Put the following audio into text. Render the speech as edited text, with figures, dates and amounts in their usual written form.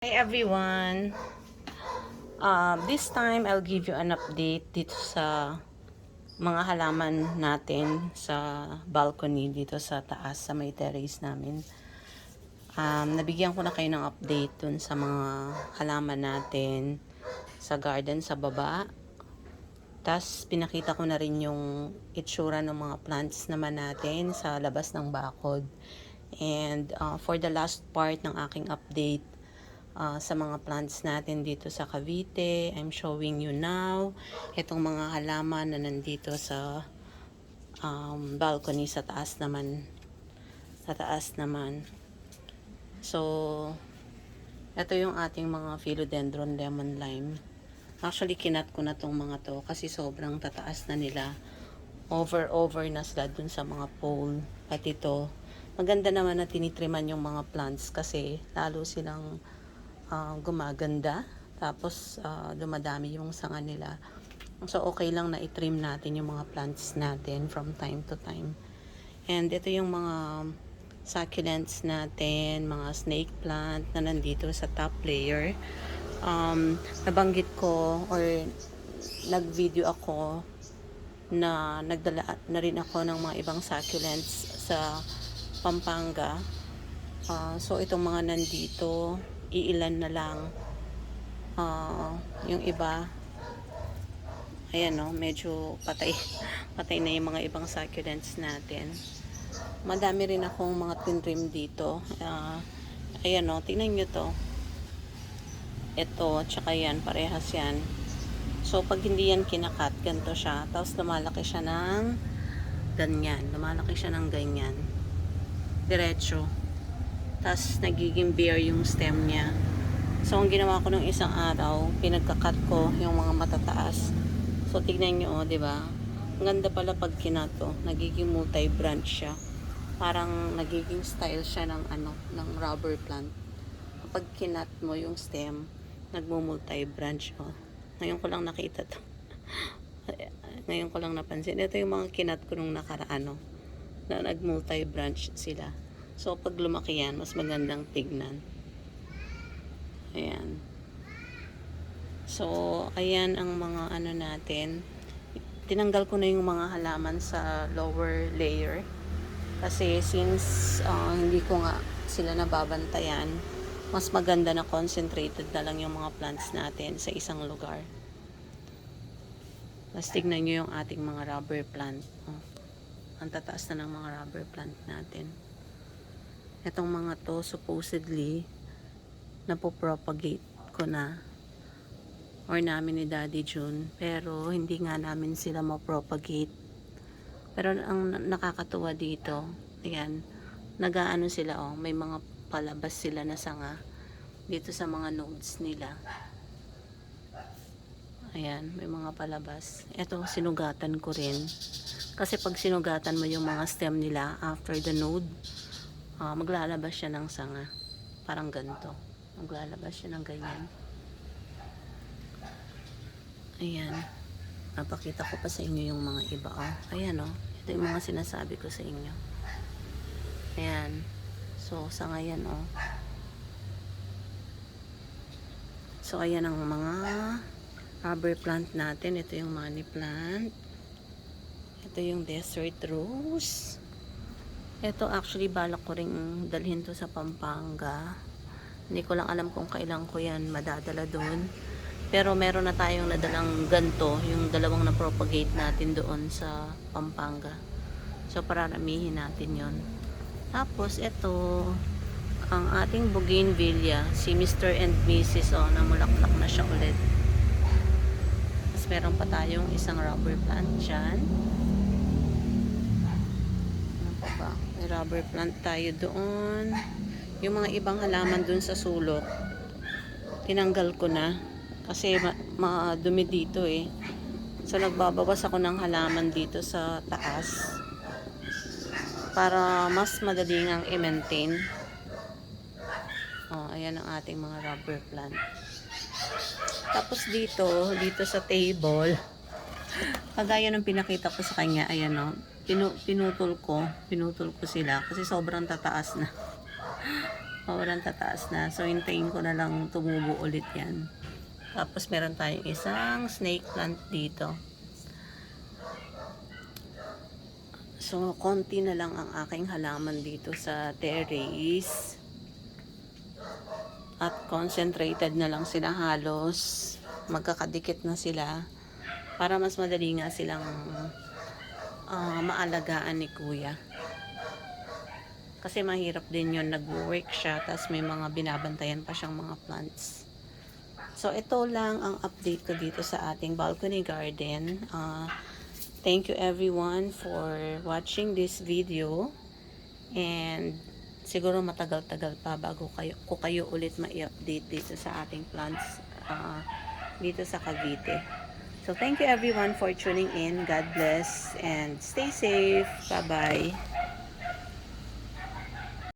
Hi everyone. This time I'll give you an update dito sa mga halaman natin sa balcony dito sa taas sa may terrace namin. Nabigyan ko na kayo ng update dun sa mga halaman natin sa garden sa baba. Tas pinakita ko na rin yung itsura ng mga plants naman natin sa labas ng bakod. And for the last part ng aking update, sa mga plants natin dito sa Cavite, I'm showing you now itong mga halaman na nandito sa balcony sa taas naman. So ito yung ating mga philodendron lemon lime. Actually kinat ko na tong mga to kasi sobrang tataas na nila, over na sila dun sa mga pole. At ito maganda naman na tinitriman yung mga plants kasi lalo silang gumaganda, tapos dumadami yung sanga nila. So okay lang na i-trim natin yung mga plants natin from time to time. And ito yung mga succulents natin, mga snake plant na nandito sa top layer. Nabanggit ko or nag-video ako na nagdala na rin ako ng mga ibang succulents sa Pampanga. So itong mga nandito, iilan na lang. Yung iba, ayan no, medyo patay na yung mga ibang succulents natin. Madami rin akong mga trim dito. Ayan no, tingnan nyo to. Ito, tsaka yan, parehas yan. So pag hindi yan kinakat, ganito siya. Tapos lumalaki siya ng ganyan. Diretso. Tapos nagiging bare yung stem niya. So ang ginawa ko nung isang araw, pinagkakat ko yung mga matataas. So tignan nyo, di ba? Ang ganda pala pag kinato, nagiging multi-branch siya. Parang nagiging style siya ng rubber plant. Kapag kinat mo yung stem, nagmo-multi-branch. Ngayon ko lang nakita to. Ngayon ko lang napansin. Ito yung mga kinat ko nung nakaraan, na nag-multi-branch sila. So, pag lumaki yan, mas magandang tignan. Ayan. So, ayan ang mga natin. Tinanggal ko na yung mga halaman sa lower layer. Kasi since hindi ko nga sila nababantayan, mas maganda na concentrated na lang yung mga plants natin sa isang lugar. Tapos tignan nyo yung ating mga rubber plant. Ang tataas na ng mga rubber plant natin. Itong mga to supposedly napopropagate ko na or namin ni Daddy June, pero hindi nga namin sila mapropagate. Pero ang nakakatuwa dito, ayan, nagaano sila, may mga palabas sila na sanga dito sa mga nodes nila. Ayan, may mga palabas. Ito, sinugatan ko rin. Kasi pag sinugatan mo yung mga stem nila after the node, maglalabas siya ng sanga. Parang ganito. Maglalabas siya ng ganyan. Ayan. Napakita ko pa sa inyo yung mga iba. Ayan ito yung mga sinasabi ko sa inyo. Ayan. So, sanga yan So, ayan ang mga rubber plant natin. Ito yung money plant. Ito yung desert rose. Ito actually balak ko ring dalhin to sa Pampanga. Hindi ko lang alam kung kailan ko yan madadala doon. Pero meron na tayong nadalang ganto, yung dalawang na propagate natin doon sa Pampanga. So pararamihin natin yon. Tapos ito, ang ating bougainvillea, si Mr. and Mrs. namulaklak na siya ulit. Tapos meron pa tayong isang rubber plant dyan. Ano pa ba? May rubber plant tayo doon. Yung mga ibang halaman doon sa sulok, tinanggal ko na. Kasi madumi dito So nagbabawas ako ng halaman dito sa taas para mas madali ngang i-maintain. Ayan ang ating mga rubber plant. Tapos dito sa table, kagaya ng pinakita ko sa kanya, ayan pinutol ko sila kasi sobrang tataas na. sobrang tataas na. So, hintayin ko na lang tumubo ulit yan. Tapos, meron tayong isang snake plant dito. So, konti na lang ang aking halaman dito sa terrace. At concentrated na lang sila halos. Magkakadikit na sila. Para mas madali nga silang maalagaan ni Kuya. Kasi mahirap din yun, nag-work siya, tapos may mga binabantayan pa siyang mga plants. So, ito lang ang update ko dito sa ating balcony garden. Thank you everyone for watching this video. And siguro matagal-tagal pa bago ko kayo ulit ma-update dito sa ating plants dito sa Cavite. So, thank you everyone for tuning in. God bless and stay safe. Bye-bye.